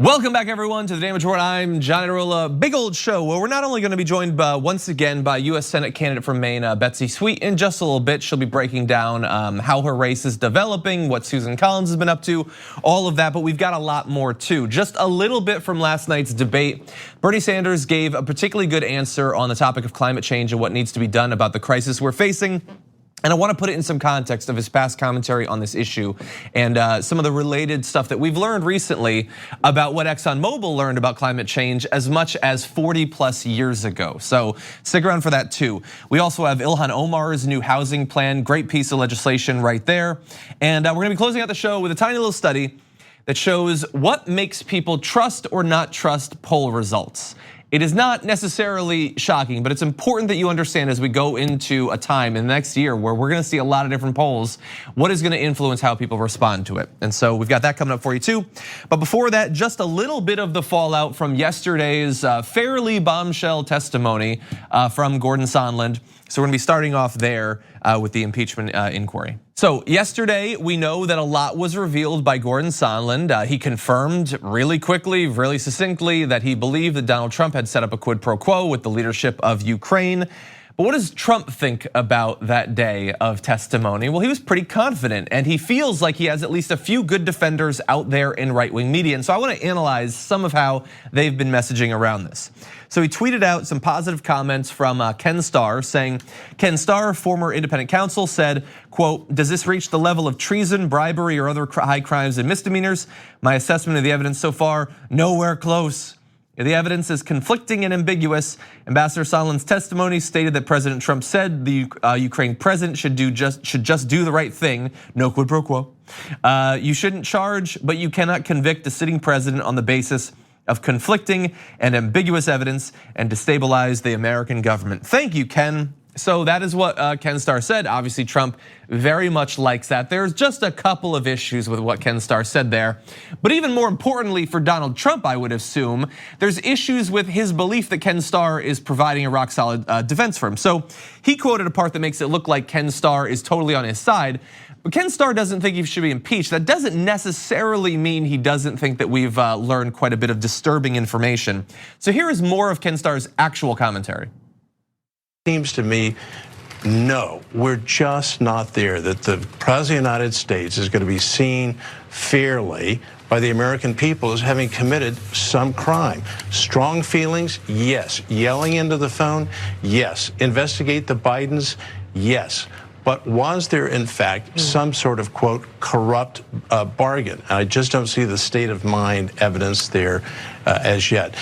Welcome back, everyone, to the Damage Report. I'm John Arola. Big old show where we're not only going to be joined once again by U.S. Senate candidate from Maine, Betsy Sweet. In just a little bit, she'll be breaking down how her race is developing, what Susan Collins has been up to, all of that. But we've got a lot more too. Just a little bit from last night's debate. Bernie Sanders gave a particularly good answer on the topic of climate change and what needs to be done about the crisis we're facing. And I want to put it in some context of his past commentary on this issue and some of the related stuff that we've learned recently about what ExxonMobil learned about climate change as much as 40 plus years ago. So stick around for that too. We also have Ilhan Omar's new housing plan, great piece of legislation right there. And we're gonna be closing out the show with a tiny little study that shows what makes people trust or not trust poll results. It is not necessarily shocking, but it's important that you understand as we go into a time in the next year where we're gonna see a lot of different polls, what is gonna influence how people respond to it. And so we've got that coming up for you too. But before that, just a little bit of the fallout from yesterday's fairly bombshell testimony from Gordon Sondland. So we're gonna be starting off there with the impeachment inquiry. So yesterday, we know that a lot was revealed by Gordon Sondland. He confirmed really quickly, really succinctly that he believed that Donald Trump had set up a quid pro quo with the leadership of Ukraine. But what does Trump think about that day of testimony? Well, he was pretty confident and he feels like he has at least a few good defenders out there in right-wing media. And so I wanna analyze some of how they've been messaging around this. So he tweeted out some positive comments from Ken Starr saying, Ken Starr, former independent counsel, said, quote, does this reach the level of treason, bribery, or other high crimes and misdemeanors? My assessment of the evidence so far, nowhere close. The evidence is conflicting and ambiguous. Ambassador Sondland's testimony stated that President Trump said the Ukraine president should just do the right thing, no quid pro quo. You shouldn't charge, but you cannot convict a sitting president on the basis of conflicting and ambiguous evidence and destabilize the American government. Thank you, Ken. So that is what Ken Starr said. Obviously, Trump very much likes that. There's just a couple of issues with what Ken Starr said there. But even more importantly for Donald Trump, I would assume, there's issues with his belief that Ken Starr is providing a rock solid defense for him. So he quoted a part that makes it look like Ken Starr is totally on his side. But Ken Starr doesn't think he should be impeached. That doesn't necessarily mean he doesn't think that we've learned quite a bit of disturbing information. So here is more of Ken Starr's actual commentary. Seems to me, no, we're just not there. That the President of the United States is going to be seen fairly by the American people as having committed some crime. Strong feelings, yes. Yelling into the phone, yes. Investigate the Bidens, yes. But was there, in fact, some sort of, quote, corrupt bargain? I just don't see the state of mind evidence there as yet.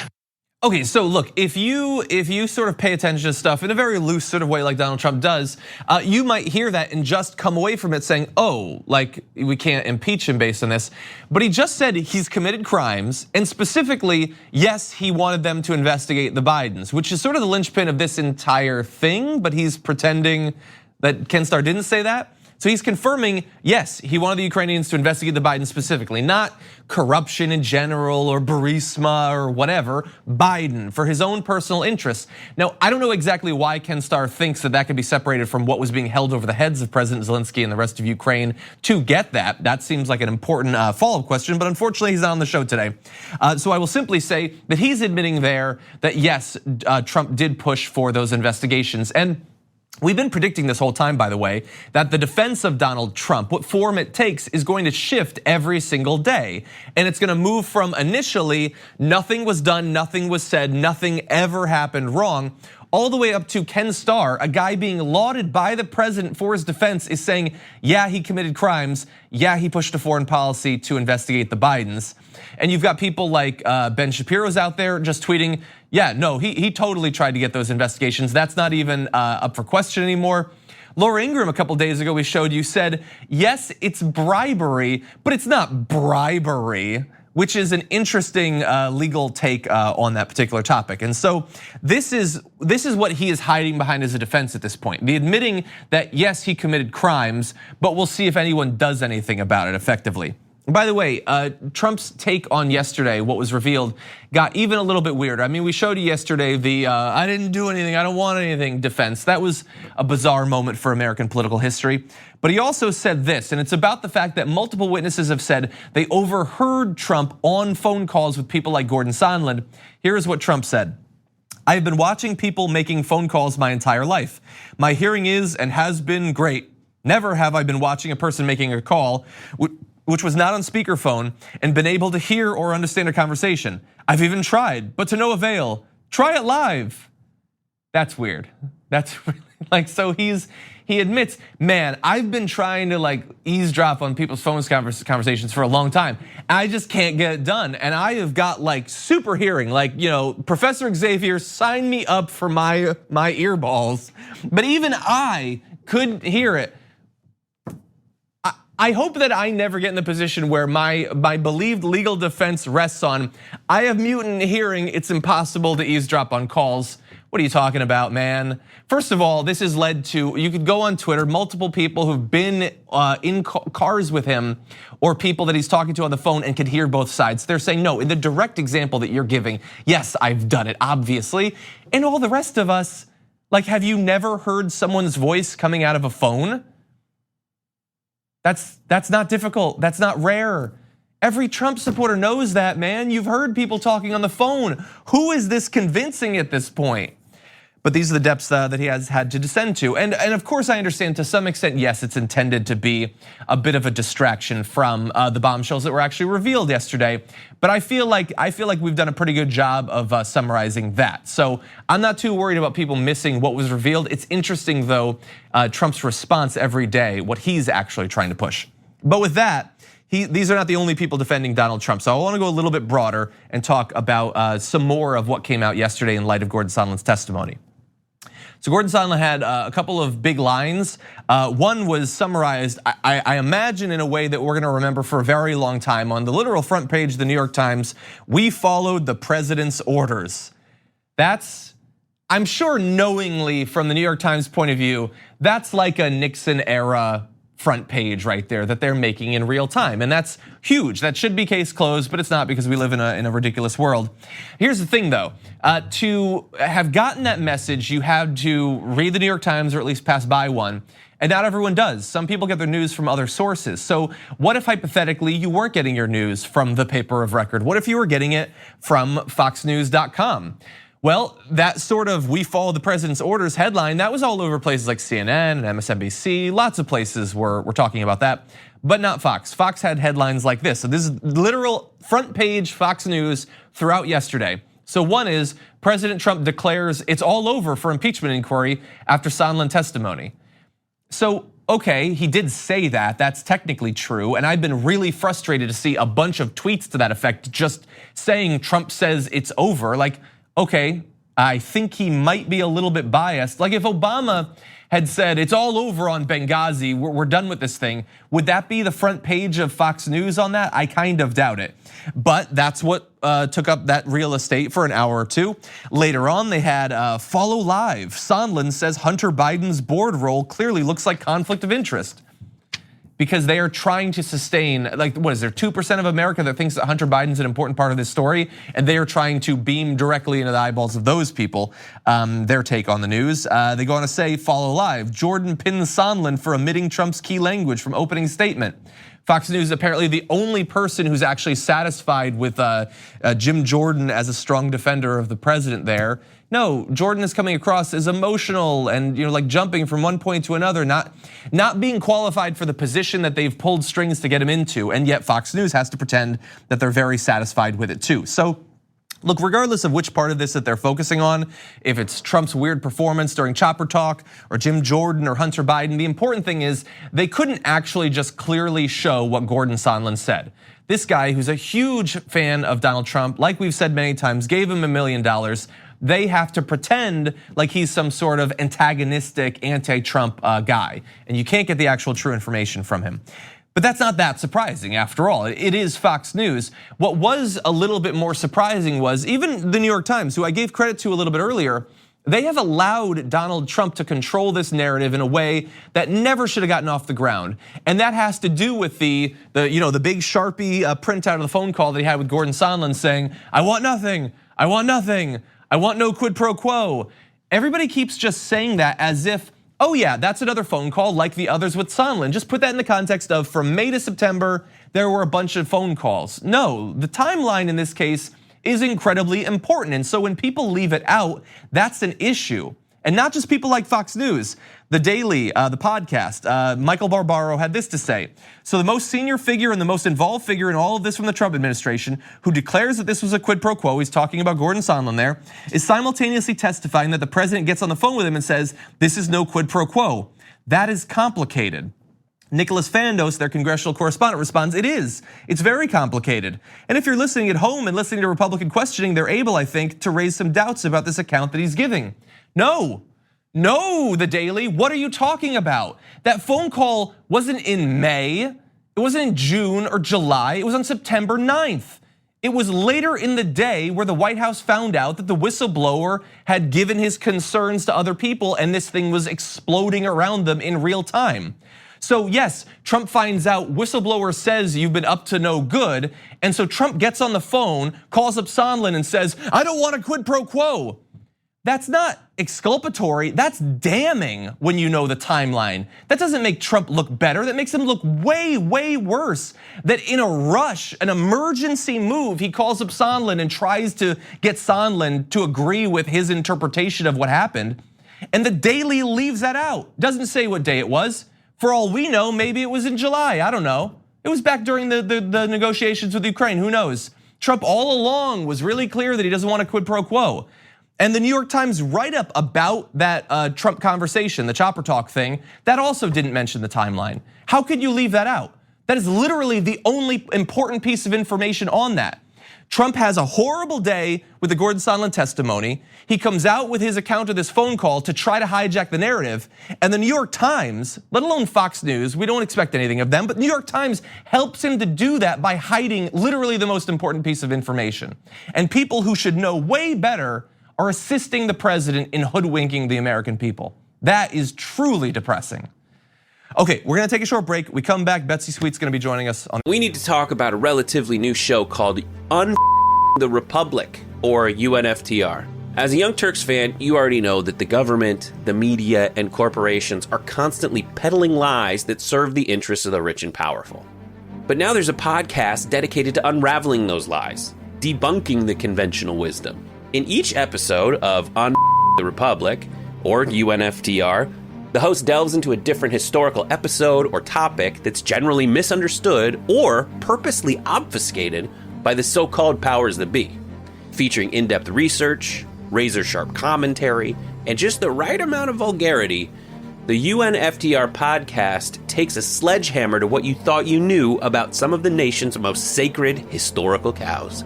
Okay, so look, if you sort of pay attention to stuff in a very loose sort of way like Donald Trump does, you might hear that and just come away from it saying, oh, like we can't impeach him based on this. But he just said he's committed crimes, and specifically, yes, he wanted them to investigate the Bidens, which is sort of the linchpin of this entire thing, but he's pretending that Ken Starr didn't say that. So he's confirming, yes, he wanted the Ukrainians to investigate the Biden specifically, not corruption in general or Burisma or whatever, Biden for his own personal interests. Now, I don't know exactly why Ken Starr thinks that that could be separated from what was being held over the heads of President Zelensky and the rest of Ukraine to get that. That seems like an important follow-up question, but unfortunately he's not on the show today. So I will simply say that he's admitting there that yes, Trump did push for those investigations. And we've been predicting this whole time, by the way, that the defense of Donald Trump, what form it takes, is going to shift every single day. And it's gonna move from initially, nothing was done, nothing was said, nothing ever happened wrong, all the way up to Ken Starr, a guy being lauded by the president for his defense, is saying, yeah, he committed crimes, yeah, he pushed a foreign policy to investigate the Bidens. And you've got people like Ben Shapiro's out there just tweeting, yeah, no, he totally tried to get those investigations. That's not even up for question anymore. Laura Ingraham a couple days ago we showed you said, yes, it's bribery, but it's not bribery, which is an interesting legal take on that particular topic. And so this is what he is hiding behind as a defense at this point. The admitting that yes, he committed crimes, but we'll see if anyone does anything about it effectively. By the way, Trump's take on yesterday, what was revealed, got even a little bit weird. I mean, we showed you yesterday the I didn't do anything, I don't want anything defense. That was a bizarre moment for American political history. But he also said this, and it's about the fact that multiple witnesses have said they overheard Trump on phone calls with people like Gordon Sondland. Here's what Trump said. I have been watching people making phone calls my entire life. My hearing is and has been great. Never have I been watching a person making a call which was not on speakerphone and been able to hear or understand a conversation. I've even tried, but to no avail. Try it live. That's weird. That's really, like, so he admits, man, I've been trying to like eavesdrop on people's phone conversations for a long time. I just can't get it done. And I have got like super hearing, like, Professor Xavier signed me up for my earballs. But even I couldn't hear it. I hope that I never get in the position where my believed legal defense rests on, I have mutant hearing, it's impossible to eavesdrop on calls. What are you talking about, man? First of all, this has led to, you could go on Twitter, multiple people who've been in cars with him or people that he's talking to on the phone and could hear both sides. They're saying, no, in the direct example that you're giving, yes, I've done it, obviously. And all the rest of us, like, have you never heard someone's voice coming out of a phone? That's not difficult, that's not rare. Every Trump supporter knows that, man. You've heard people talking on the phone. Who is this convincing at this point? But these are the depths that he has had to descend to. And of course I understand to some extent, yes, it's intended to be a bit of a distraction from the bombshells that were actually revealed yesterday. But I feel like we've done a pretty good job of summarizing that. So I'm not too worried about people missing what was revealed. It's interesting though, Trump's response every day, what he's actually trying to push. But with that, these are not the only people defending Donald Trump. So I want to go a little bit broader and talk about some more of what came out yesterday in light of Gordon Sondland's testimony. So Gordon Sondland had a couple of big lines. One was summarized, I imagine, in a way that we're gonna remember for a very long time. On the literal front page of the New York Times, we followed the president's orders. That's, I'm sure knowingly from the New York Times point of view, that's like a Nixon era front page right there that they're making in real time. And that's huge, that should be case closed, but it's not because we live in a ridiculous world. Here's the thing though, to have gotten that message, you had to read the New York Times or at least pass by one. And not everyone does. Some people get their news from other sources. So what if hypothetically you weren't getting your news from the paper of record? What if you were getting it from foxnews.com? Well, that sort of "we follow the president's orders" headline, that was all over places like CNN and MSNBC. Lots of places were talking about that, but not Fox. Fox had headlines like this. So this is literal front page Fox News throughout yesterday. So one is, President Trump declares it's all over for impeachment inquiry after Sondland testimony. So, okay, he did say that, that's technically true, and I've been really frustrated to see a bunch of tweets to that effect just saying Trump says it's over. Like, okay, I think he might be a little bit biased. Like if Obama had said it's all over on Benghazi, we're done with this thing, would that be the front page of Fox News on that? I kind of doubt it. But that's what took up that real estate for an hour or two. Later on, they had Follow Live. Sondland says Hunter Biden's board role clearly looks like conflict of interest, because they are trying to sustain, like, what is there, 2% of America that thinks that Hunter Biden's an important part of this story, and they are trying to beam directly into the eyeballs of those people, their take on the news. They go on to say, Follow Live, Jordan pins Sondland for omitting Trump's key language from opening statement. Fox News apparently the only person who's actually satisfied with Jim Jordan as a strong defender of the president there. No, Jordan is coming across as emotional and like jumping from one point to another, not being qualified for the position that they've pulled strings to get him into, and yet Fox News has to pretend that they're very satisfied with it too. So look, regardless of which part of this that they're focusing on, if it's Trump's weird performance during Chopper Talk or Jim Jordan or Hunter Biden, the important thing is they couldn't actually just clearly show what Gordon Sondland said. This guy who's a huge fan of Donald Trump, like we've said many times, gave him $1 million. They have to pretend like he's some sort of antagonistic anti-Trump guy, and you can't get the actual true information from him. But that's not that surprising after all, it is Fox News. What was a little bit more surprising was even the New York Times, who I gave credit to a little bit earlier, They have allowed Donald Trump to control this narrative in a way that never should have gotten off the ground. And that has to do with the big Sharpie printout of the phone call that he had with Gordon Sondland saying, I want nothing, I want nothing, I want no quid pro quo. Everybody keeps just saying that as if, oh yeah, that's another phone call like the others with Sondland. Just put that in the context of from May to September, there were a bunch of phone calls. No, the timeline in this case is incredibly important. And so when people leave it out, that's an issue. And not just people like Fox News, The Daily, the podcast, Michael Barbaro had this to say. So the most senior figure and the most involved figure in all of this from the Trump administration, who declares that this was a quid pro quo, he's talking about Gordon Sondland there, is simultaneously testifying that the president gets on the phone with him and says, this is no quid pro quo. That is complicated. Nicholas Fandos, their congressional correspondent, responds, it is. It's very complicated. And if you're listening at home and listening to Republican questioning, they're able, I think, to raise some doubts about this account that he's giving. No, The Daily, what are you talking about? That phone call wasn't in May, it wasn't in June or July, it was on September 9th. It was later in the day where the White House found out that the whistleblower had given his concerns to other people and this thing was exploding around them in real time. So yes, Trump finds out, whistleblower says you've been up to no good, and so Trump gets on the phone, calls up Sondland and says, I don't want a quid pro quo. That's not exculpatory, that's damning when you know the timeline. That doesn't make Trump look better, that makes him look way, way worse. That in a rush, an emergency move, he calls up Sondland and tries to get Sondland to agree with his interpretation of what happened. And the Daily leaves that out, doesn't say what day it was. For all we know, maybe it was in July, I don't know. It was back during the negotiations with Ukraine, who knows? Trump all along was really clear that he doesn't want a quid pro quo. And the New York Times write-up about that Trump conversation, the chopper talk thing, that also didn't mention the timeline. How could you leave that out? That is literally the only important piece of information on that. Trump has a horrible day with the Gordon Sondland testimony. He comes out with his account of this phone call to try to hijack the narrative. And the New York Times, let alone Fox News, we don't expect anything of them, but New York Times helps him to do that by hiding literally the most important piece of information. And people who should know way better are assisting the president in hoodwinking the American people. That is truly depressing. Okay, we're gonna take a short break. We come back, Betsy Sweet's gonna be joining us on. We need to talk about a relatively new show called the Republic, or UNFTR. As a Young Turks fan, you already know that the government, the media, and corporations are constantly peddling lies that serve the interests of the rich and powerful. But now there's a podcast dedicated to unraveling those lies, debunking the conventional wisdom. In each episode of the Republic, or UNFTR, the host delves into a different historical episode or topic that's generally misunderstood or purposely obfuscated by the so-called powers that be, featuring in-depth research, razor-sharp commentary, and just the right amount of vulgarity. The UNFTR podcast takes a sledgehammer to what you thought you knew about some of the nation's most sacred historical cows.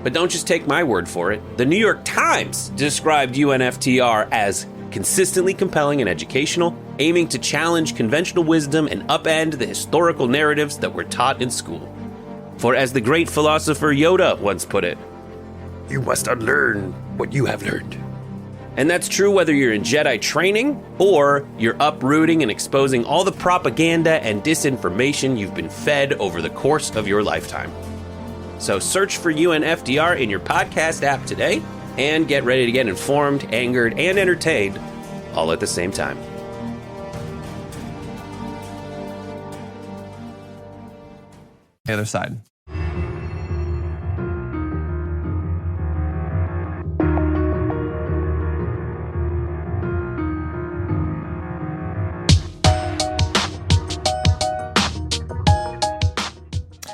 But don't just take my word for it. The New York Times described UNFTR as consistently compelling and educational, aiming to challenge conventional wisdom and upend the historical narratives that were taught in school. For as the great philosopher Yoda once put it, you must unlearn what you have learned. And that's true whether you're in Jedi training or you're uprooting and exposing all the propaganda and disinformation you've been fed over the course of your lifetime. So search for UNFTR in your podcast app today and get ready to get informed, angered, and entertained all at the same time. The other side.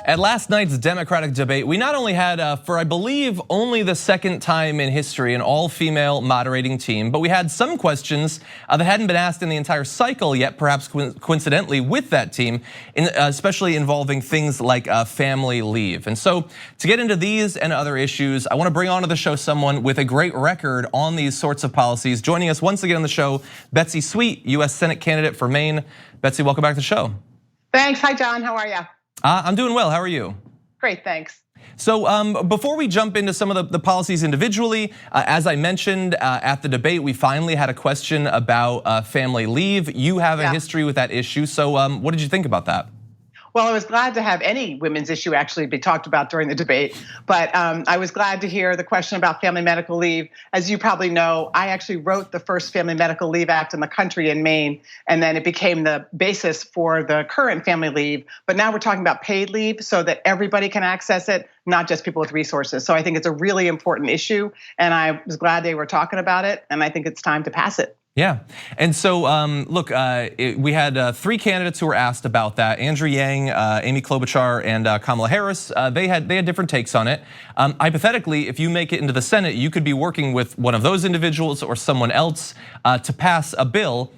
At last night's Democratic debate, we not only had, for I believe only the second time in history, an all-female moderating team, but we had some questions that hadn't been asked in the entire cycle yet, perhaps coincidentally with that team, especially involving things like family leave. And so to get into these and other issues, I want to bring onto the show someone with a great record on these sorts of policies. Joining us once again on the show, Betsy Sweet, US Senate candidate for Maine. Betsy, welcome back to the show. Thanks, hi John, how are you? I'm doing well, how are you? Great, thanks. So before we jump into some of the policies individually, as I mentioned at the debate, we finally had a question about family leave. You have a history with that issue, so what did you think about that? Well, I was glad to have any women's issue actually be talked about during the debate, but I was glad to hear the question about family medical leave. As you probably know, I actually wrote the first Family Medical Leave Act in the country in Maine, and then it became the basis for the current family leave. But now we're talking about paid leave so that everybody can access it, not just people with resources. So I think it's a really important issue, and I was glad they were talking about it, and I think it's time to pass it. Yeah, and so look, we had 3 candidates who were asked about that: Andrew Yang, Amy Klobuchar, and Kamala Harris. They had different takes on it. Hypothetically, if you make it into the Senate, you could be working with one of those individuals or someone else to pass a bill.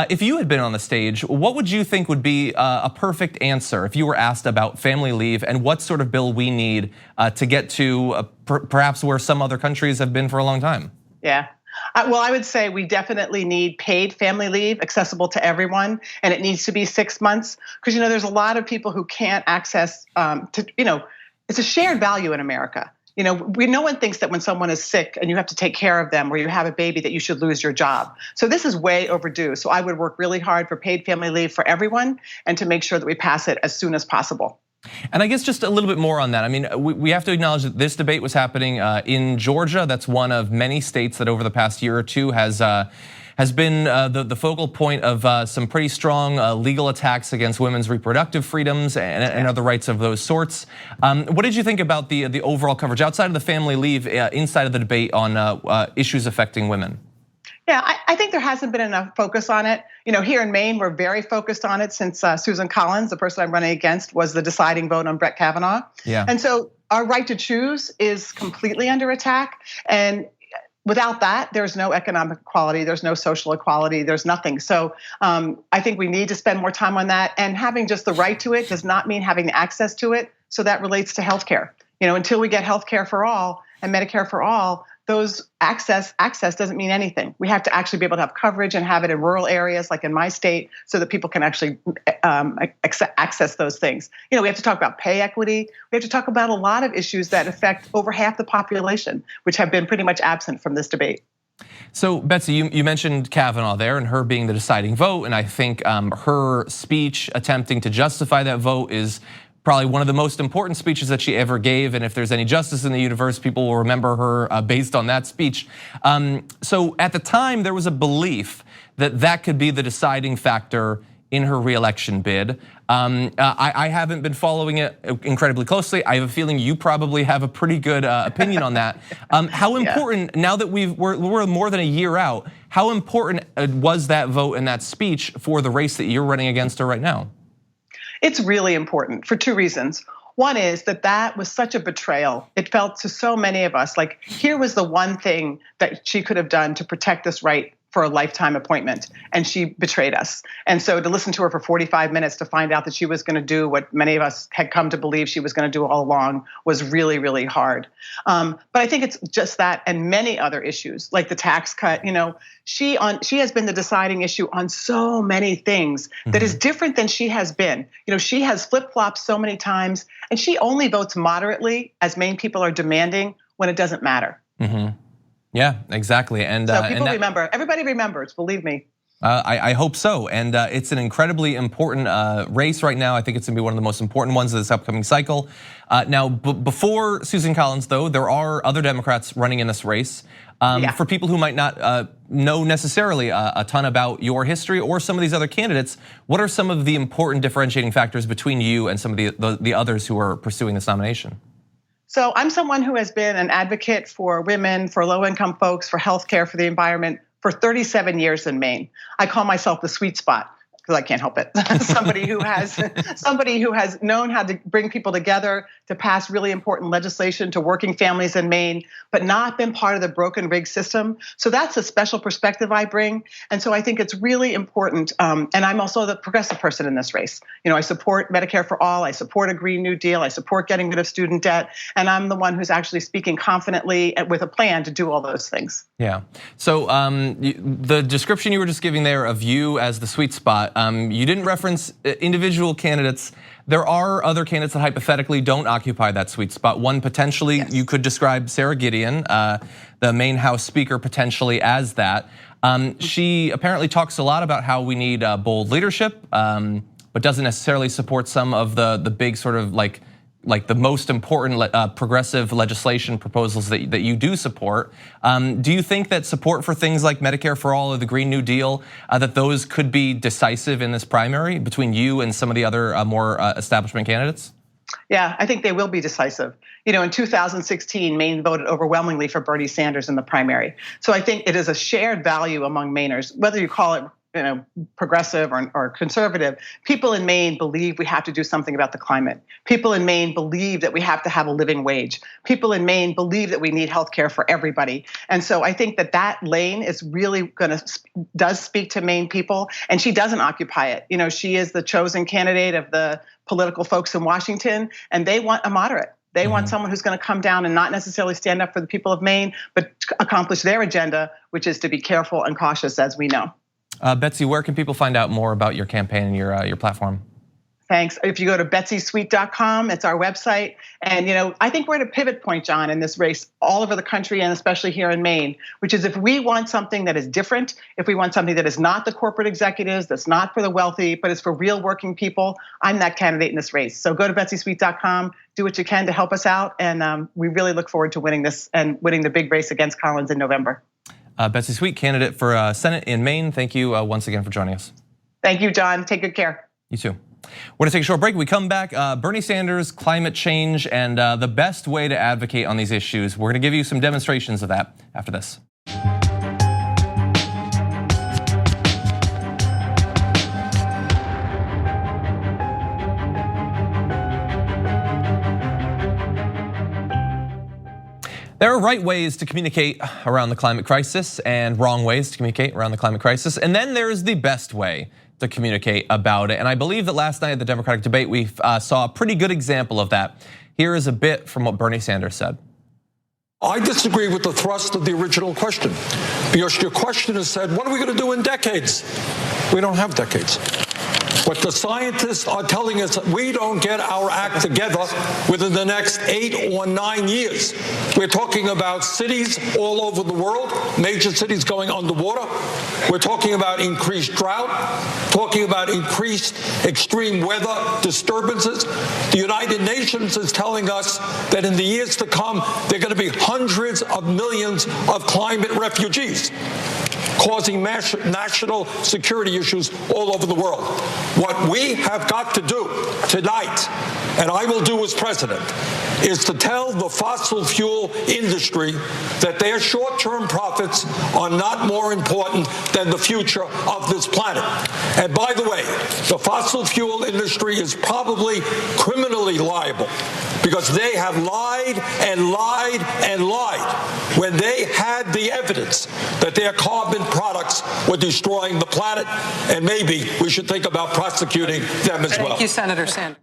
If you had been on the stage, what would you think would be a perfect answer if you were asked about family leave and what sort of bill we need to get to perhaps where some other countries have been for a long time? Yeah. Well, I would say we definitely need paid family leave accessible to everyone, and it needs to be 6 months because there's a lot of people who can't access. It's a shared value in America. No one thinks that when someone is sick and you have to take care of them or you have a baby that you should lose your job. So this is way overdue. So I would work really hard for paid family leave for everyone and to make sure that we pass it as soon as possible. And I guess just a little bit more on that. I mean, we have to acknowledge that this debate was happening in Georgia. That's one of many states that over the past year or two has been the focal point of some pretty strong legal attacks against women's reproductive freedoms and other rights of those sorts. What did you think about the overall coverage outside of the family leave, inside of the debate on issues affecting women? Yeah, I think there hasn't been enough focus on it. Here in Maine, we're very focused on it since Susan Collins, the person I'm running against, was the deciding vote on Brett Kavanaugh. Yeah. And so our right to choose is completely under attack. And without that, there's no economic equality, there's no social equality, there's nothing. So I think we need to spend more time on that. And having just the right to it does not mean having access to it. So that relates to healthcare. Until we get healthcare for all and Medicare for all, those access doesn't mean anything. We have to actually be able to have coverage and have it in rural areas like in my state so that people can actually access those things. We have to talk about pay equity. We have to talk about a lot of issues that affect over half the population, which have been pretty much absent from this debate. So Betsy, you mentioned Kavanaugh there and her being the deciding vote. And I think her speech attempting to justify that vote is probably one of the most important speeches that she ever gave. And if there's any justice in the universe, people will remember her based on that speech. So at the time, there was a belief that that could be the deciding factor in her reelection bid. I haven't been following it incredibly closely. I have a feeling you probably have a pretty good opinion on that. How important, now that we're more than a year out, how important was that vote and that speech for the race that you're running against her right now? It's really important for 2 reasons. One is that was such a betrayal. It felt to so many of us like here was the one thing that she could have done to protect this right for a lifetime appointment, and she betrayed us. And so to listen to her for 45 minutes to find out that she was going to do what many of us had come to believe she was going to do all along was really, really hard. But I think it's just that and many other issues like the tax cut. She has been the deciding issue on so many things that is different than she has been. She has flip-flopped so many times, and she only votes moderately, as Maine people are demanding, when it doesn't matter. Yeah, exactly. And so people remember. Everybody remembers, believe me. I hope so. And it's an incredibly important race right now. I think it's gonna be one of the most important ones of this upcoming cycle. Now, before Susan Collins, though, there are other Democrats running in this race. For people who might not know necessarily a ton about your history or some of these other candidates, what are some of the important differentiating factors between you and some of the others who are pursuing this nomination? So I'm someone who has been an advocate for women, for low-income folks, for healthcare, for the environment for 37 years in Maine. I call myself the sweet spot because I can't help it. somebody who has known how to bring people together, to pass really important legislation to working families in Maine, but not been part of the broken rig system. So that's a special perspective I bring. And so I think it's really important. And I'm also the progressive person in this race. I support Medicare for all. I support a Green New Deal. I support getting rid of student debt. And I'm the one who's actually speaking confidently with a plan to do all those things. Yeah. So the description you were just giving there of you as the sweet spot, You didn't reference individual candidates. There are other candidates that hypothetically don't occupy that sweet spot. One potentially, you could describe Sarah Gideon, the Maine House Speaker, potentially as that. She apparently talks a lot about how we need bold leadership, but doesn't necessarily support some of the big sort of like the most important progressive legislation proposals that you do support. Do you think that support for things like Medicare for All or the Green New Deal, that those could be decisive in this primary between you and some of the other more establishment candidates? Yeah, I think they will be decisive. In 2016, Maine voted overwhelmingly for Bernie Sanders in the primary. So I think it is a shared value among Mainers, whether you call it progressive or conservative. People in Maine believe we have to do something about the climate. People in Maine believe that we have to have a living wage. People in Maine believe that we need health care for everybody. And so I think that lane is really does speak to Maine people, and she doesn't occupy it. She is the chosen candidate of the political folks in Washington, and they want a moderate. They want someone who's going to come down and not necessarily stand up for the people of Maine, but accomplish their agenda, which is to be careful and cautious, as we know. Betsy, where can people find out more about your campaign and your platform? Thanks. If you go to betsysweet.com, it's our website. And I think we're at a pivot point, John, in this race all over the country and especially here in Maine, which is if we want something that is different, if we want something that is not the corporate executives, that's not for the wealthy, but it's for real working people, I'm that candidate in this race. So go to betsysweet.com, do what you can to help us out. And we really look forward to winning this and winning the big race against Collins in November. Betsy Sweet, candidate for Senate in Maine. Thank you once again for joining us. Thank you, John. Take good care. You too. We're gonna take a short break. We come back, Bernie Sanders, climate change, and the best way to advocate on these issues. We're gonna give you some demonstrations of that after this. There are right ways to communicate around the climate crisis and wrong ways to communicate around the climate crisis. And then there's the best way to communicate about it. And I believe that last night at the Democratic debate, we saw a pretty good example of that. Here is a bit from what Bernie Sanders said. I disagree with the thrust of the original question, because your question has said, what are we going to do in decades? We don't have decades. What the scientists are telling us, we don't get our act together within the next 8 or 9 years. We're talking about cities all over the world, major cities going underwater. We're talking about increased drought, talking about increased extreme weather disturbances. The United Nations is telling us that in the years to come, there are going to be hundreds of millions of climate refugees, causing national security issues all over the world. What we have got to do tonight, and I will do as president, is to tell the fossil fuel industry that their short-term profits are not more important than the future of this planet. And by the way, the fossil fuel industry is probably criminally liable because they have lied and lied and lied when they had the evidence that their carbon products were destroying the planet, and maybe we should think about prosecuting them as well. Thank you, Senator Sanders.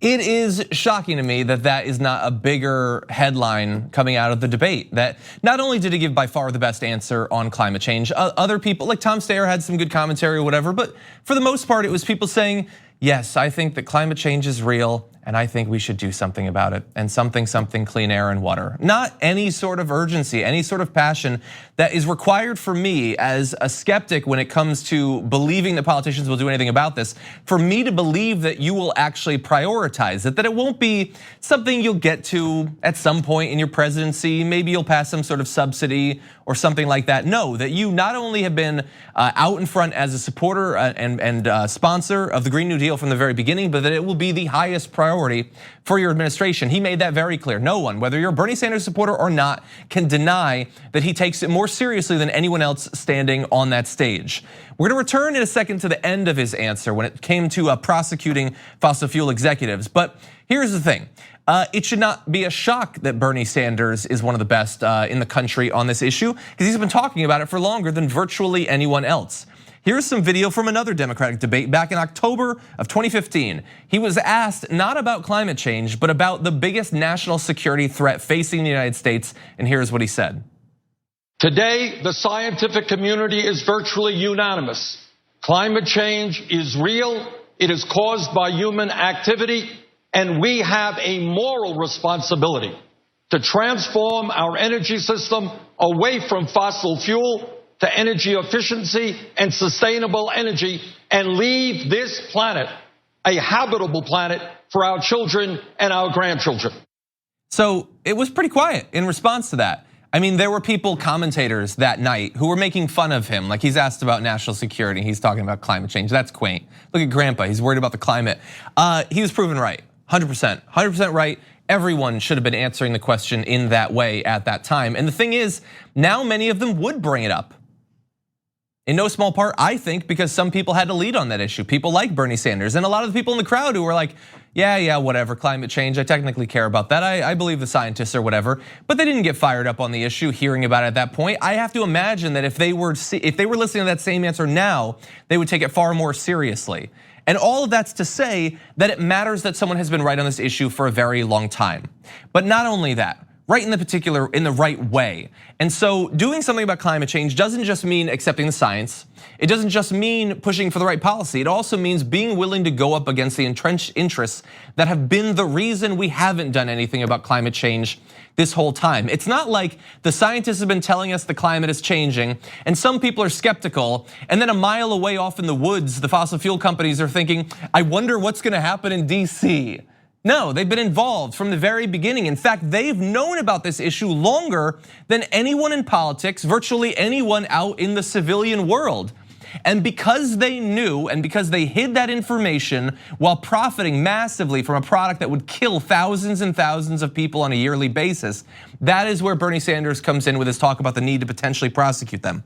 It is shocking to me that that is not a bigger headline coming out of the debate. That not only did he give by far the best answer on climate change, other people like Tom Steyer had some good commentary or whatever, but for the most part, it was people saying, yes, I think that climate change is real, and I think we should do something about it, and something, clean air and water. Not any sort of urgency, any sort of passion that is required for me as a skeptic when it comes to believing that politicians will do anything about this, for me to believe that you will actually prioritize it, that it won't be something you'll get to at some point in your presidency, maybe you'll pass some sort of subsidy or something like that. No, that you not only have been out in front as a supporter and sponsor of the Green New Deal from the very beginning, but that it will be the highest priority for your administration. He made that very clear. No one, whether you're a Bernie Sanders supporter or not, can deny that he takes it more seriously than anyone else standing on that stage. We're gonna return in a second to the end of his answer when it came to prosecuting fossil fuel executives. But here's the thing. It should not be a shock that Bernie Sanders is one of the best in the country on this issue, because he's been talking about it for longer than virtually anyone else. Here's some video from another Democratic debate back in October of 2015. He was asked not about climate change, but about the biggest national security threat facing the United States, and here's what he said. Today, the scientific community is virtually unanimous Climate change is real. It is caused by human activity, and we have a moral responsibility to transform our energy system away from fossil fuel to energy efficiency and sustainable energy, and leave this planet a habitable planet for our children and our grandchildren. So it was pretty quiet in response to that. I mean, there were people, commentators that night who were making fun of him. Like, he's asked about national security, he's talking about climate change. That's quaint. Look at Grandpa, he's worried about the climate. He was proven right, 100% right. Everyone should have been answering the question in that way at that time. And the thing is, now many of them would bring it up. In no small part, I think, because some people had to lead on that issue. People like Bernie Sanders and a lot of the people in the crowd who were like, yeah, whatever, climate change, I technically care about that. I believe the scientists or whatever, but they didn't get fired up on the issue hearing about it at that point. I have to imagine that if they were listening to that same answer now, they would take it far more seriously. And all of that's to say that it matters that someone has been right on this issue for a very long time. But not only that, right in the right way. And so doing something about climate change doesn't just mean accepting the science. It doesn't just mean pushing for the right policy. It also means being willing to go up against the entrenched interests that have been the reason we haven't done anything about climate change this whole time. It's not like the scientists have been telling us the climate is changing and some people are skeptical, and then a mile away off in the woods, the fossil fuel companies are thinking, I wonder what's gonna happen in DC. No, they've been involved from the very beginning. In fact, they've known about this issue longer than anyone in politics, virtually anyone out in the civilian world. And because they knew and because they hid that information while profiting massively from a product that would kill thousands and thousands of people on a yearly basis, that is where Bernie Sanders comes in with his talk about the need to potentially prosecute them.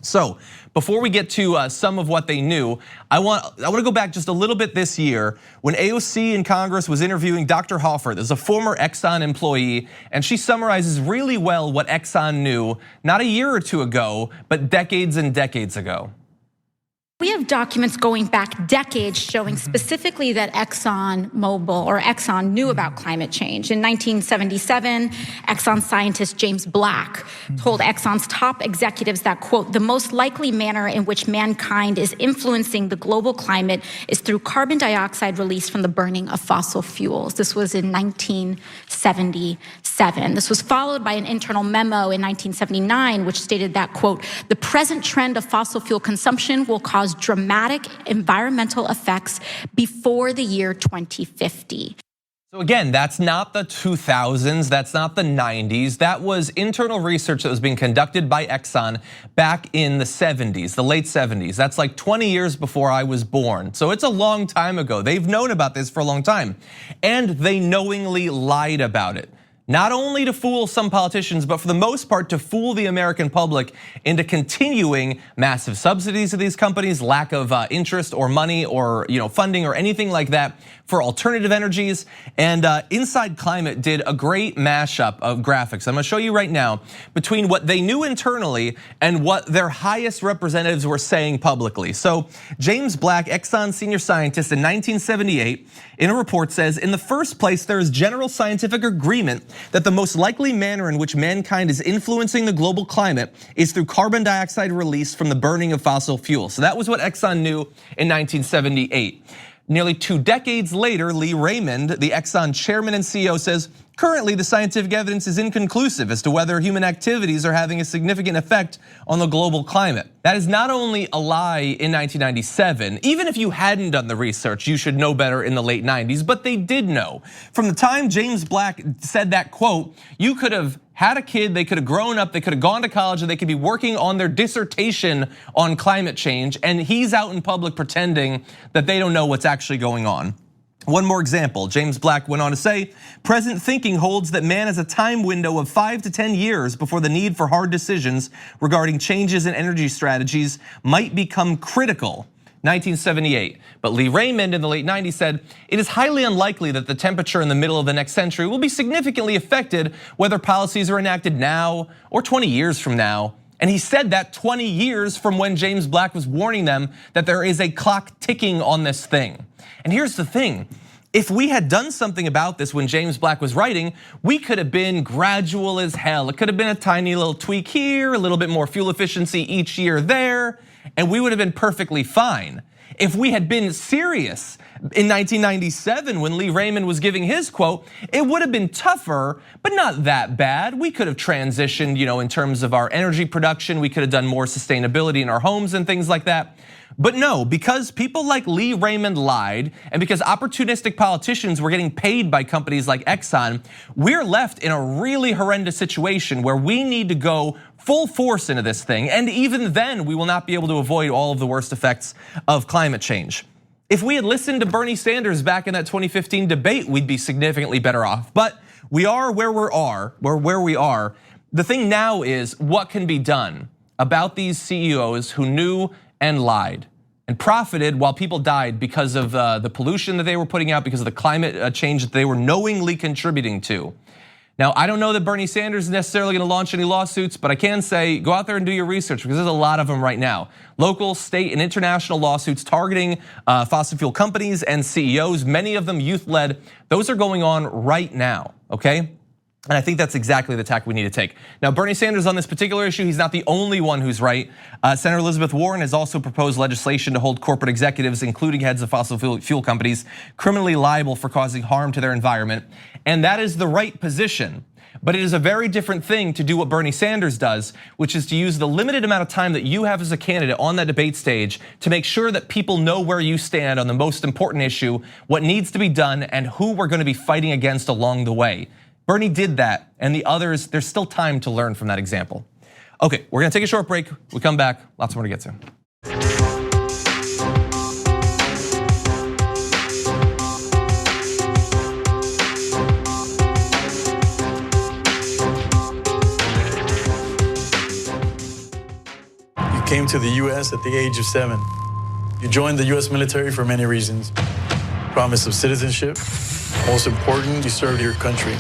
So before we get to some of what they knew, I want to go back just a little bit this year when AOC in Congress was interviewing Dr. Hoffert. There's a former Exxon employee, and she summarizes really well what Exxon knew, not a year or two ago, but decades and decades ago. We have documents going back decades showing specifically that ExxonMobil or Exxon knew about climate change. In 1977, Exxon scientist James Black told Exxon's top executives that, quote, the most likely manner in which mankind is influencing the global climate is through carbon dioxide released from the burning of fossil fuels. This was in 1977. This was followed by an internal memo in 1979, which stated that, quote, the present trend of fossil fuel consumption will cause dramatic environmental effects before the year 2050. So again, that's not the 2000s, that's not the 90s. That was internal research that was being conducted by Exxon back in the 70s, the late 70s. That's like 20 years before I was born. So it's a long time ago. They've known about this for a long time. And they knowingly lied about it. Not only to fool some politicians, but for the most part to fool the American public into continuing massive subsidies to these companies, lack of interest or money or funding or anything like that for alternative energies. And Inside Climate did a great mashup of graphics. I'm gonna show you right now between what they knew internally and what their highest representatives were saying publicly. So James Black, Exxon senior scientist in 1978, in a report says, in the first place, there is general scientific agreement that the most likely manner in which mankind is influencing the global climate is through carbon dioxide released from the burning of fossil fuels. So that was what Exxon knew in 1978. Nearly 2 decades later, Lee Raymond, the Exxon chairman and CEO, says, currently the scientific evidence is inconclusive as to whether human activities are having a significant effect on the global climate. That is not only a lie in 1997, even if you hadn't done the research, you should know better in the late 90s, but they did know. From the time James Black said that quote, you could have had a kid, they could have grown up, they could have gone to college, and they could be working on their dissertation on climate change, and he's out in public pretending that they don't know what's actually going on. One more example, James Black went on to say, present thinking holds that man has a time window of 5 to 10 years before the need for hard decisions regarding changes in energy strategies might become critical. 1978, but Lee Raymond in the late 90s said, it is highly unlikely that the temperature in the middle of the next century will be significantly affected whether policies are enacted now or 20 years from now. And he said that 20 years from when James Black was warning them that there is a clock ticking on this thing. And here's the thing, if we had done something about this when James Black was writing, we could have been gradual as hell. It could have been a tiny little tweak here, a little bit more fuel efficiency each year there, and we would have been perfectly fine. If we had been serious in 1997 when Lee Raymond was giving his quote, it would have been tougher, but not that bad. We could have transitioned, in terms of our energy production. We could have done more sustainability in our homes and things like that. But no, because people like Lee Raymond lied, and because opportunistic politicians were getting paid by companies like Exxon, we're left in a really horrendous situation where we need to go full force into this thing. And even then, we will not be able to avoid all of the worst effects of climate change. If we had listened to Bernie Sanders back in that 2015 debate, we'd be significantly better off. But we are where we are. The thing now is what can be done about these CEOs who knew and lied and profited while people died because of the pollution that they were putting out, because of the climate change that they were knowingly contributing to. Now, I don't know that Bernie Sanders is necessarily gonna launch any lawsuits, but I can say go out there and do your research, because there's a lot of them right now. Local, state, and international lawsuits targeting fossil fuel companies and CEOs, many of them youth-led. Those are going on right now, okay? And I think that's exactly the tack we need to take. Now, Bernie Sanders on this particular issue, he's not the only one who's right. Senator Elizabeth Warren has also proposed legislation to hold corporate executives, including heads of fossil fuel companies, criminally liable for causing harm to their environment. And that is the right position. But it is a very different thing to do what Bernie Sanders does, which is to use the limited amount of time that you have as a candidate on that debate stage to make sure that people know where you stand on the most important issue, what needs to be done, and who we're gonna be fighting against along the way. Bernie did that, and the others, there's still time to learn from that example. Okay, we're gonna take a short break. We come back, lots more to get to. You came to the US at the age of 7. You joined the US military for many reasons. Promise of citizenship. Most important, you served your country.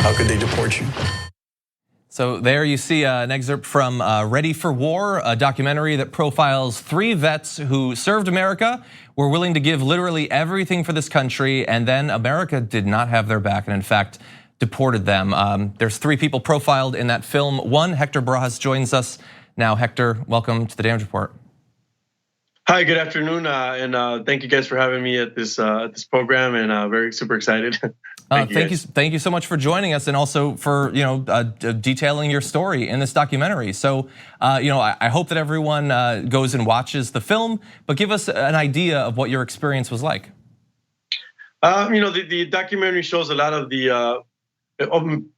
How could they deport you? So there you see an excerpt from Ready for War, a documentary that profiles 3 vets who served America, were willing to give literally everything for this country, and then America did not have their back and in fact deported them. There's 3 people profiled in that film. One, Hector Barajas joins us now. Hector, welcome to the Damage Report. Hi, good afternoon, and thank you guys for having me at this program, and very super excited. Thank you so much for joining us, and also for detailing your story in this documentary. So I hope that everyone goes and watches the film, but give us an idea of what your experience was like. The documentary shows a lot of the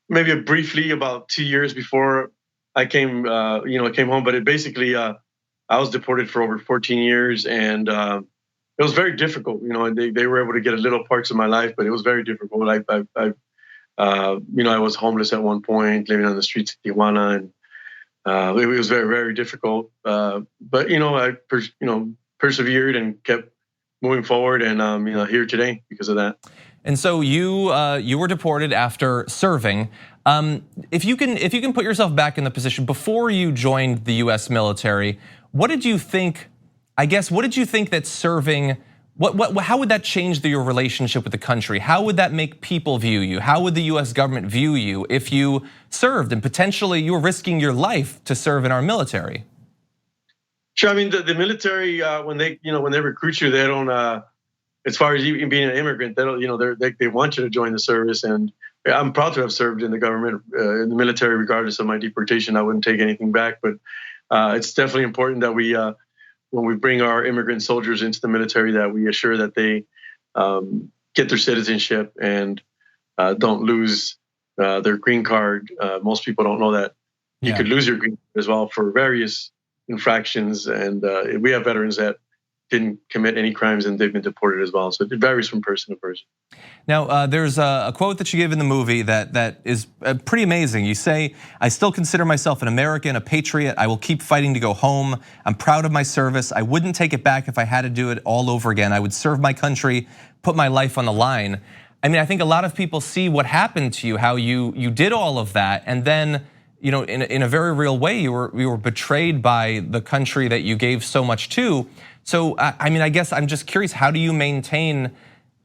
maybe briefly about 2 years before I came home, but it basically. I was deported for over 14 years, and it was very difficult. And they were able to get a little parts of my life, but it was very difficult. I was homeless at one point, living on the streets of Tijuana, and it was very, very difficult. But I persevered and kept moving forward, and here today because of that. And so you were deported after serving. If you can put yourself back in the position before you joined the US military, what did you think? I guess what did you think that serving? How would that change your relationship with the country? How would that make people view you? How would the US government view you if you served and potentially you were risking your life to serve in our military? Sure. I mean, the military when they recruit you, they don't. As far as even being an immigrant, they don't. They want you to join the service, and I'm proud to have served in the government, in the military, regardless of my deportation. I wouldn't take anything back, but it's definitely important that we, when we bring our immigrant soldiers into the military, that we assure that they get their citizenship and don't lose their green card. Most people don't know that you could lose your green card as well for various infractions, and we have veterans that didn't commit any crimes and they've been deported as well. So it varies from person to person. Now, there's a quote that you give in the movie that is pretty amazing. You say, "I still consider myself an American, a patriot. I will keep fighting to go home. I'm proud of my service. I wouldn't take it back if I had to do it all over again. I would serve my country, put my life on the line." I mean, I think a lot of people see what happened to you, how you did all of that, and then in a very real way, you were betrayed by the country that you gave so much to. So I mean, I guess I'm just curious, how do you maintain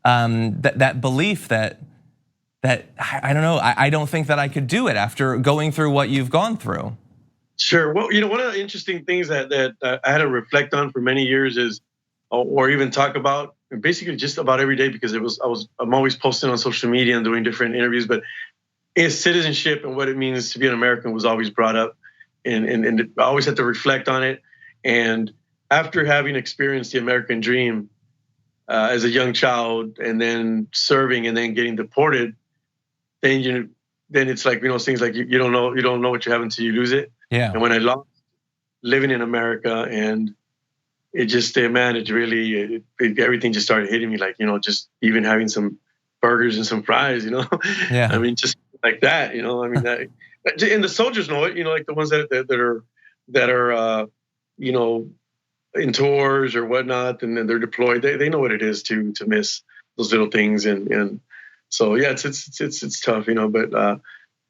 that belief that I don't know, I don't think that I could do it after going through what you've gone through? Sure. Well, one of the interesting things that I had to reflect on for many years is, or even talk about, basically just about every day, because I'm always posting on social media and doing different interviews, but is citizenship and what it means to be an American was always brought up, and I always had to reflect on it. And after having experienced the American dream as a young child, and then serving, and then getting deported, then it's like things like you don't know what you have until you lose it. Yeah. And when I lost living in America, and it just, man, it really, everything just started hitting me, like, just even having some burgers and some fries, Yeah. I mean, just like that, I mean, that, and the soldiers know it, like the ones that are in tours or whatnot, and then they're deployed. They know what it is to miss those little things, and so yeah, it's tough, But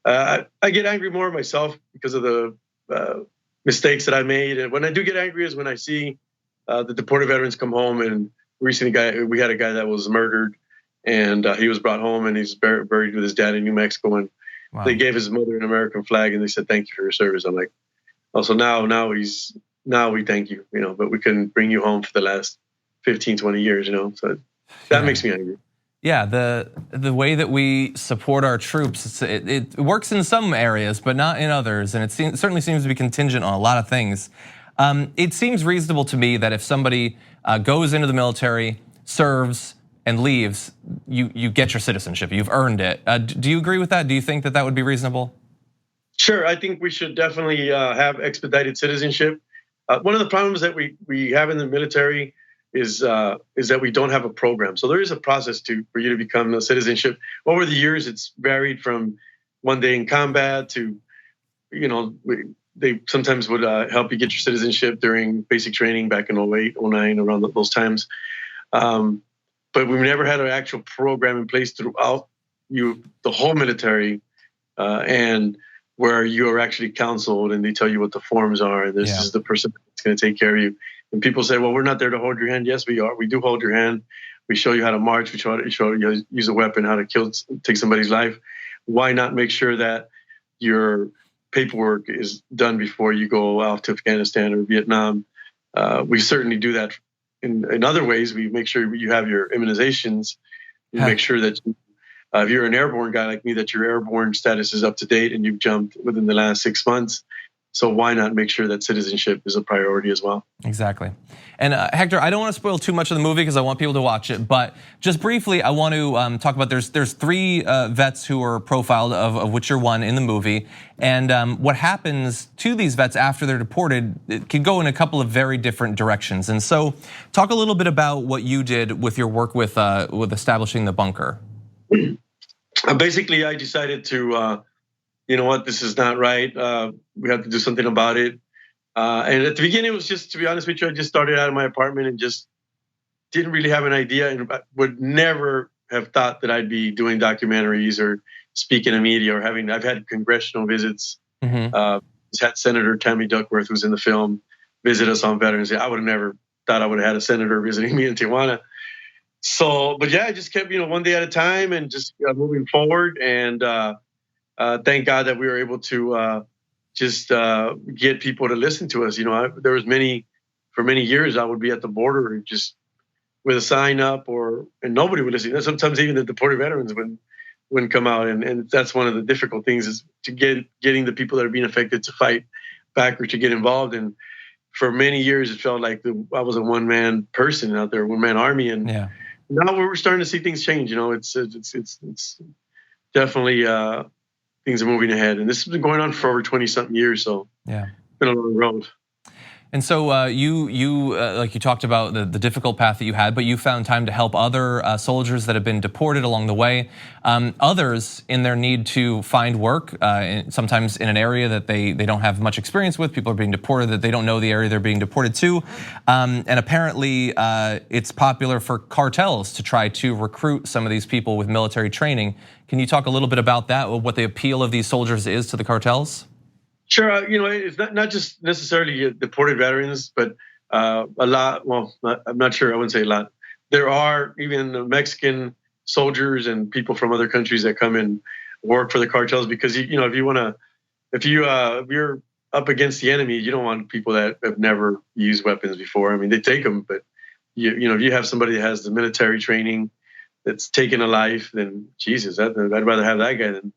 I get angry more myself because of the mistakes that I made, and when I do get angry is when I see the deported veterans come home. And recently, we had a guy that was murdered, and he was brought home, and he's buried with his dad in New Mexico, and wow. They gave his mother an American flag, and they said, "Thank you for your service." I'm like, oh, so now we thank you, but we couldn't bring you home for the last 15, 20 years, so that makes me angry. Yeah, the way that we support our troops, it works in some areas, but not in others, and it certainly seems to be contingent on a lot of things. It seems reasonable to me that if somebody goes into the military, serves, and leaves, you get your citizenship. You've earned it. Do you agree with that? Do you think that would be reasonable? Sure, I think we should definitely have expedited citizenship. One of the problems that we have in the military is that we don't have a program. So there is a process for you to become a citizenship. Over the years, it's varied from one day in combat to, they sometimes would help you get your citizenship during basic training back in 08, 09, around those times. But we've never had an actual program in place throughout the whole military, and where you are actually counseled and they tell you what the forms are. And this is the person that's going to take care of you. And people say, well, we're not there to hold your hand. Yes, we are. We do hold your hand. We show you how to march. We show you how to use a weapon, how to take somebody's life. Why not make sure that your paperwork is done before you go out to Afghanistan or Vietnam? We certainly do that in other ways. We make sure you have your immunizations. We make sure that if you're an airborne guy like me, that your airborne status is up to date and you've jumped within the last 6 months. So why not make sure that citizenship is a priority as well? Exactly. And Hector, I don't want to spoil too much of the movie because I want people to watch it, but just briefly, I want to talk about there's 3 vets who are profiled, of which you're one in the movie, and what happens to these vets after they're deported, it can go in a couple of very different directions. And so talk a little bit about what you did with your work with establishing the bunker. Basically, I decided to, this is not right. We have to do something about it. And at the beginning, it was just, to be honest with you, I just started out of my apartment and just didn't really have an idea, and would never have thought that I'd be doing documentaries or speaking in media or I've had congressional visits. Had Senator Tammy Duckworth, who's in the film, visit us on Veterans Day. I would have never thought I would have had a senator visiting me in Tijuana. So, but yeah, I just kept, one day at a time and just moving forward. And thank God that we were able to just get people to listen to us. There was for many years, I would be at the border just with a sign up, and nobody would listen. Sometimes even the deported veterans wouldn't come out, and that's one of the difficult things, is to getting the people that are being affected to fight back or to get involved. And for many years, it felt like I was a one-man person out there, one-man army, and now we're starting to see things change. It's definitely things are moving ahead, and this has been going on for over 20-something years. So it's been a long road. And so you like you talked about the difficult path that you had, but you found time to help other soldiers that have been deported along the way. Others in their need to find work, sometimes in an area that they don't have much experience with. People are being deported that they don't know the area they're being deported to. And apparently it's popular for cartels to try to recruit some of these people with military training. Can you talk a little bit about that, what the appeal of these soldiers is to the cartels? Sure, it's not just necessarily deported veterans, but a lot. Well, I'm not sure. I wouldn't say a lot. There are even Mexican soldiers and people from other countries that come and work for the cartels, because if you're up against the enemy, you don't want people that have never used weapons before. I mean, they take them, but you know, if you have somebody that has the military training that's taken a life, then Jesus, I'd rather have that guy than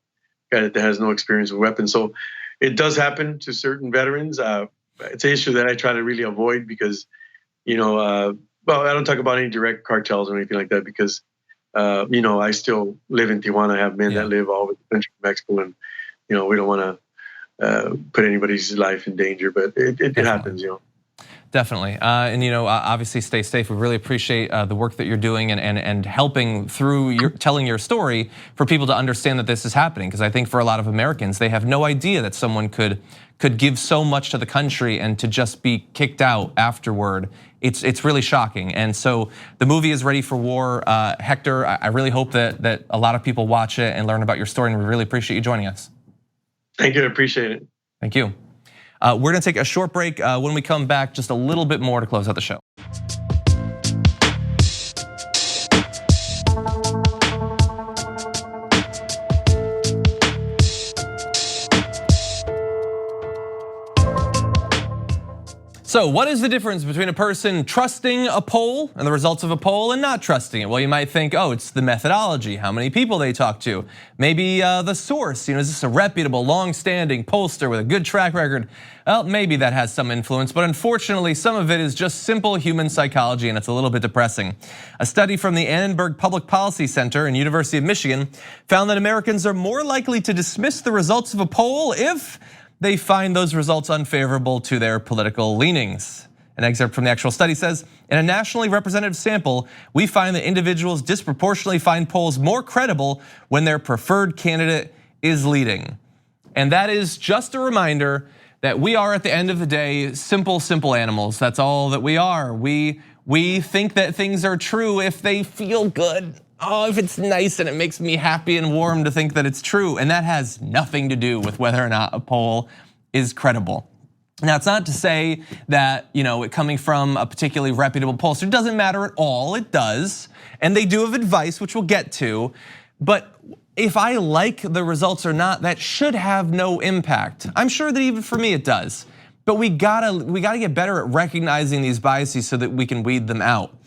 a guy that has no experience with weapons. So it does happen to certain veterans. It's an issue that I try to really avoid because, you know, well, I don't talk about any direct cartels or anything like that because, you know, I still live in Tijuana. I have men that live all over the country, Mexico, and, you know, we don't want to put anybody's life in danger, but it happens, you know. Definitely, and you know, obviously stay safe. We really appreciate the work that you're doing and helping through your telling your story for people to understand that this is happening. Because I think for a lot of Americans, they have no idea that someone could give so much to the country and to just be kicked out afterward. It's really shocking. And so the movie is ready for war. Hector, I really hope that a lot of people watch it and learn about your story. And we really appreciate you joining us. Thank you, I appreciate it. Thank you. We're gonna take a short break. When we come back, just a little bit more to close out the show. So what is the difference between a person trusting a poll and the results of a poll and not trusting it? Well, you might think, oh, it's the methodology, how many people they talk to. Maybe the source, you know, is this a reputable, long-standing pollster with a good track record? Well, maybe that has some influence, but unfortunately, some of it is just simple human psychology and it's a little bit depressing. A study from the Annenberg Public Policy Center and University of Michigan found that Americans are more likely to dismiss the results of a poll if they find those results unfavorable to their political leanings. An excerpt from the actual study says, in a nationally representative sample, we find that individuals disproportionately find polls more credible when their preferred candidate is leading. And that is just a reminder that we are, at the end of the day, simple animals. That's all that we are. We think that things are true if they feel good. Oh, if it's nice and it makes me happy and warm to think that it's true. And that has nothing to do with whether or not a poll is credible. Now, it's not to say that, you know, it coming from a particularly reputable pollster doesn't matter at all. It does. And they do have advice, which we'll get to. But if I like the results or not, that should have no impact. I'm sure that even for me it does. But we gotta get better at recognizing these biases so that we can weed them out.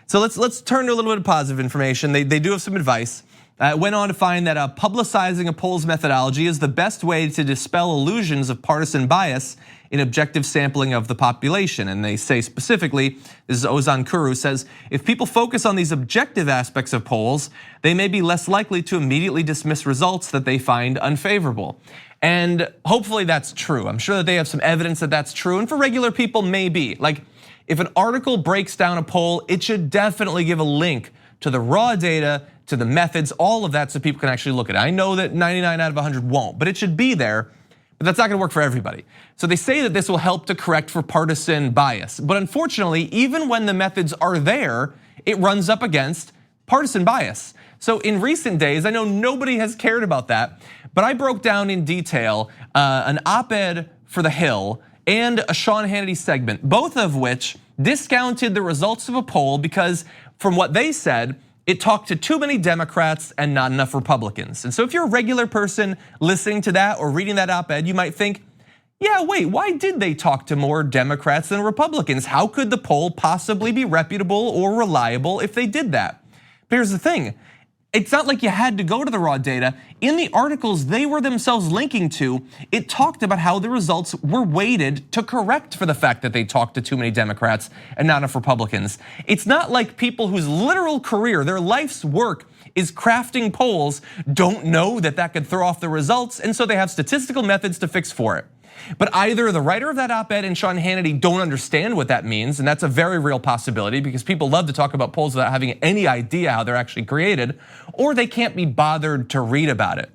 So let's turn to a little bit of positive information. They do have some advice. It went on to find that publicizing a poll's methodology is the best way to dispel illusions of partisan bias in objective sampling of the population. And they say specifically, this is Ozan Kuru, says, if people focus on these objective aspects of polls, they may be less likely to immediately dismiss results that they find unfavorable. And hopefully that's true. I'm sure that they have some evidence that that's true. And for regular people, maybe. Like, if an article breaks down a poll, it should definitely give a link to the raw data, to the methods, all of that, so people can actually look at it. I know that 99 out of 100 won't, but it should be there. But that's not gonna work for everybody. So they say that this will help to correct for partisan bias. But unfortunately, even when the methods are there, it runs up against partisan bias. So in recent days, I know nobody has cared about that, but I broke down in detail an op-ed for The Hill and a Sean Hannity segment, both of which discounted the results of a poll because from what they said, it talked to too many Democrats and not enough Republicans. And so if you're a regular person listening to that or reading that op-ed, you might think, yeah, wait, why did they talk to more Democrats than Republicans? How could the poll possibly be reputable or reliable if they did that? But here's the thing. It's not like you had to go to the raw data. In the articles they were themselves linking to, it talked about how the results were weighted to correct for the fact that they talked to too many Democrats and not enough Republicans. It's not like people whose literal career, their life's work is crafting polls, don't know that that could throw off the results, and so they have statistical methods to fix for it. But either the writer of that op-ed and Sean Hannity don't understand what that means, and that's a very real possibility because people love to talk about polls without having any idea how they're actually created, or they can't be bothered to read about it.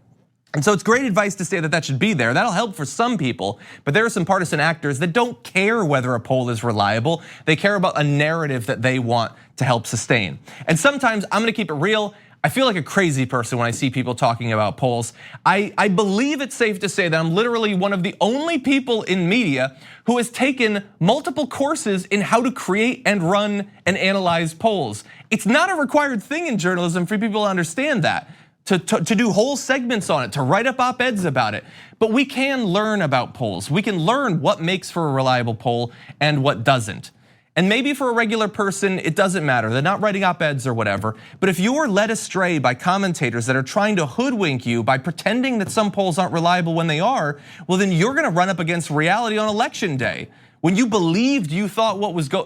And so it's great advice to say that that should be there. That'll help for some people, but there are some partisan actors that don't care whether a poll is reliable. They care about a narrative that they want to help sustain. And sometimes, I'm gonna keep it real, I feel like a crazy person when I see people talking about polls. I believe it's safe to say that I'm literally one of the only people in media who has taken multiple courses in how to create and run and analyze polls. It's not a required thing in journalism for people to understand that. to do whole segments on it, to write up op-eds about it. But we can learn about polls. We can learn what makes for a reliable poll and what doesn't. And maybe for a regular person, it doesn't matter. They're not writing op-eds or whatever. But if you are led astray by commentators that are trying to hoodwink you by pretending that some polls aren't reliable when they are, well, then you're gonna run up against reality on election day. When you believed you thought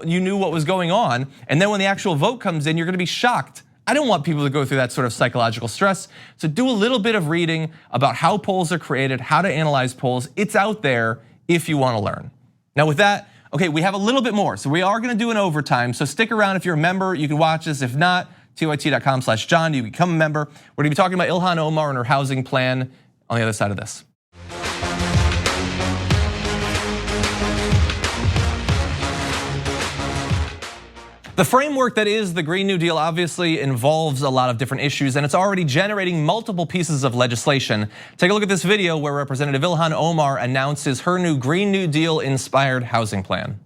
you knew what was going on, and then when the actual vote comes in, you're gonna be shocked. I don't want people to go through that sort of psychological stress. So do a little bit of reading about how polls are created, how to analyze polls. It's out there if you wanna learn. Now with that, okay, we have a little bit more. So we are gonna do an overtime. So stick around if you're a member, you can watch this. If not, tyt.com/John, you can become a member. We're gonna be talking about Ilhan Omar and her housing plan on the other side of this. The framework that is the Green New Deal obviously involves a lot of different issues, and it's already generating multiple pieces of legislation. Take a look at this video where Representative Ilhan Omar announces her new Green New Deal inspired housing plan.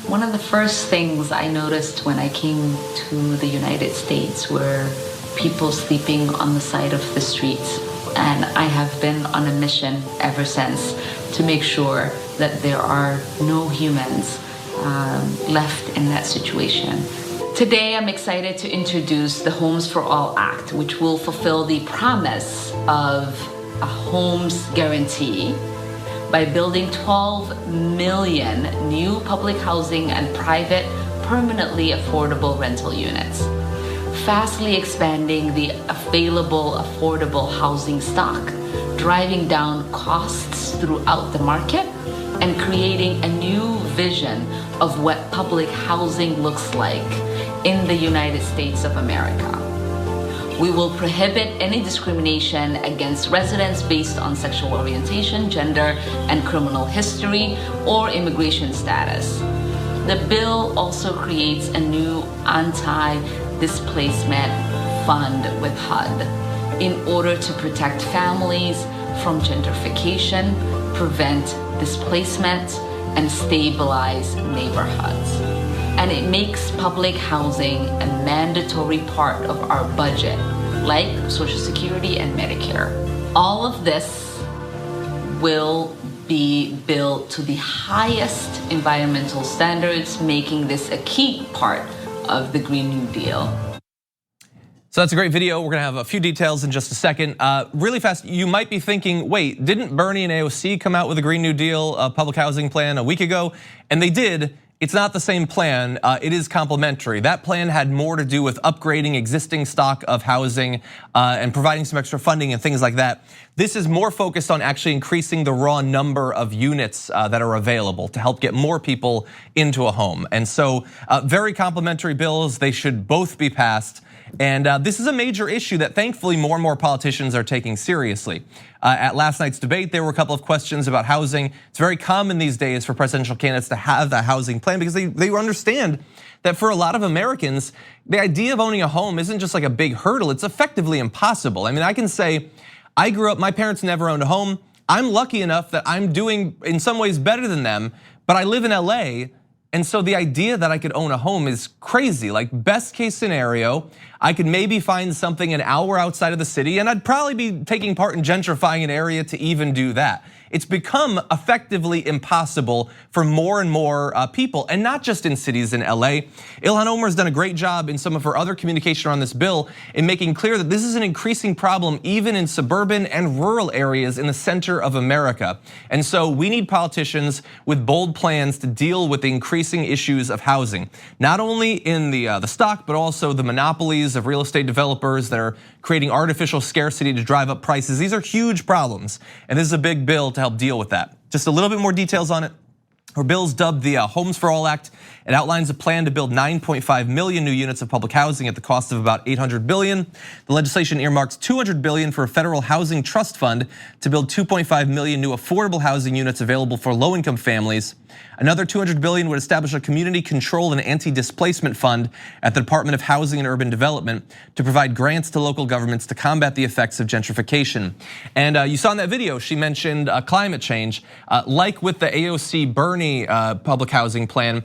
One of the first things I noticed when I came to the United States were people sleeping on the side of the streets. And I have been on a mission ever since to make sure that there are no humans left in that situation. Today, I'm excited to introduce the Homes for All Act, which will fulfill the promise of a homes guarantee by building 12 million new public housing and private, permanently affordable rental units, fastly expanding the available affordable housing stock, driving down costs throughout the market, and creating a new vision of what public housing looks like in the United States of America. We will prohibit any discrimination against residents based on sexual orientation, gender, and criminal history or immigration status. The bill also creates a new anti-displacement fund with HUD in order to protect families from gentrification, prevent displacement, and stabilize neighborhoods. And it makes public housing a mandatory part of our budget, like Social Security and Medicare. All of this will be built to the highest environmental standards, making this a key part of the Green New Deal. So that's a great video. We're gonna have a few details in just a second. Really fast, you might be thinking, wait, didn't Bernie and AOC come out with a Green New Deal public housing plan a week ago? And they did. It's not the same plan, it is complementary. That plan had more to do with upgrading existing stock of housing and providing some extra funding and things like that. This is more focused on actually increasing the raw number of units that are available to help get more people into a home. And so very complementary bills, they should both be passed. And this is a major issue that thankfully more and more politicians are taking seriously. At last night's debate, there were a couple of questions about housing. It's very common these days for presidential candidates to have a housing plan because they understand that for a lot of Americans, the idea of owning a home isn't just like a big hurdle, it's effectively impossible. I mean, I can say, I grew up, my parents never owned a home. I'm lucky enough that I'm doing in some ways better than them, but I live in LA. And so the idea that I could own a home is crazy. Like best case scenario, I could maybe find something an hour outside of the city and I'd probably be taking part in gentrifying an area to even do that. It's become effectively impossible for more and more people, and not just in cities in LA. Ilhan Omar has done a great job in some of her other communication around this bill in making clear that this is an increasing problem even in suburban and rural areas in the center of America. And so we need politicians with bold plans to deal with the increasing issues of housing, not only in the stock, but also the monopolies of real estate developers that are creating artificial scarcity to drive up prices. These are huge problems, and this is a big bill to help deal with that. Just a little bit more details on it. Her bill's dubbed the Homes for All Act. It outlines a plan to build 9.5 million new units of public housing at the cost of about $800 billion. The legislation earmarks $200 billion for a federal housing trust fund to build 2.5 million new affordable housing units available for low-income families. Another $200 billion would establish a community-controlled and anti-displacement fund at the Department of Housing and Urban Development to provide grants to local governments to combat the effects of gentrification. And you saw in that video, she mentioned climate change. Like with the AOC Bernie public housing plan,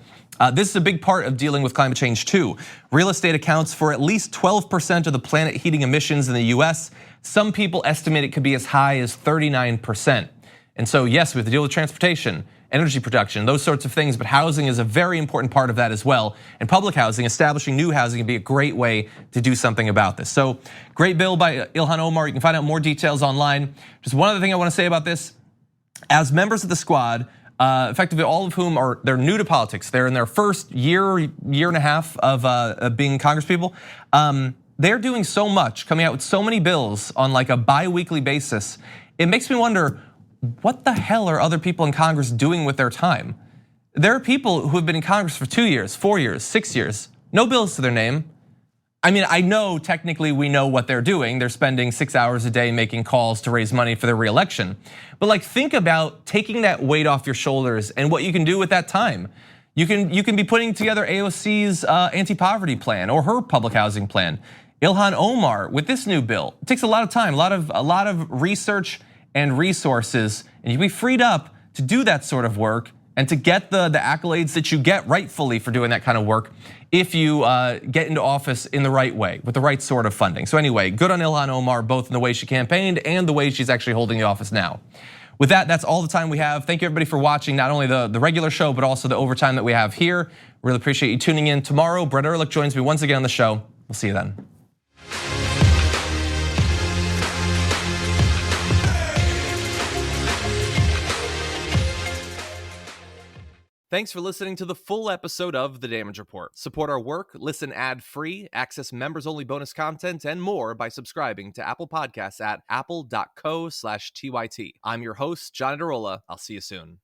This is a big part of dealing with climate change too. Real estate accounts for at least 12% of the planet heating emissions in the US. Some people estimate it could be as high as 39%. And so yes, we have to deal with transportation, energy production, those sorts of things, but housing is a very important part of that as well. And public housing, establishing new housing, can be a great way to do something about this. So great bill by Ilhan Omar. You can find out more details online. Just one other thing I want to say about this. As members of the squad, effectively all of whom they're new to politics. They're in their first year and a half of being congresspeople. They're doing so much, coming out with so many bills on like a bi-weekly basis. It makes me wonder, what the hell are other people in Congress doing with their time? There are people who have been in Congress for 2 years, 4 years, 6 years, no bills to their name. I mean, I know technically we know what they're doing. They're spending 6 hours a day making calls to raise money for their reelection. But like, think about taking that weight off your shoulders and what you can do with that time. You can be putting together AOC's anti-poverty plan or her public housing plan. Ilhan Omar with this new bill. It takes a lot of time, a lot of research and resources, and you'll be freed up to do that sort of work and to get the accolades that you get rightfully for doing that kind of work if you get into office in the right way, with the right sort of funding. So anyway, good on Ilhan Omar, both in the way she campaigned and the way she's actually holding the office now. With that, that's all the time we have. Thank you everybody for watching, not only the regular show, but also the overtime that we have here. Really appreciate you tuning in. Tomorrow, Brett Ehrlich joins me once again on the show. We'll see you then. Thanks for listening to the full episode of The Damage Report. Support our work, listen ad-free, access members-only bonus content, and more by subscribing to Apple Podcasts at apple.co/TYT. I'm your host, John Adarola. I'll see you soon.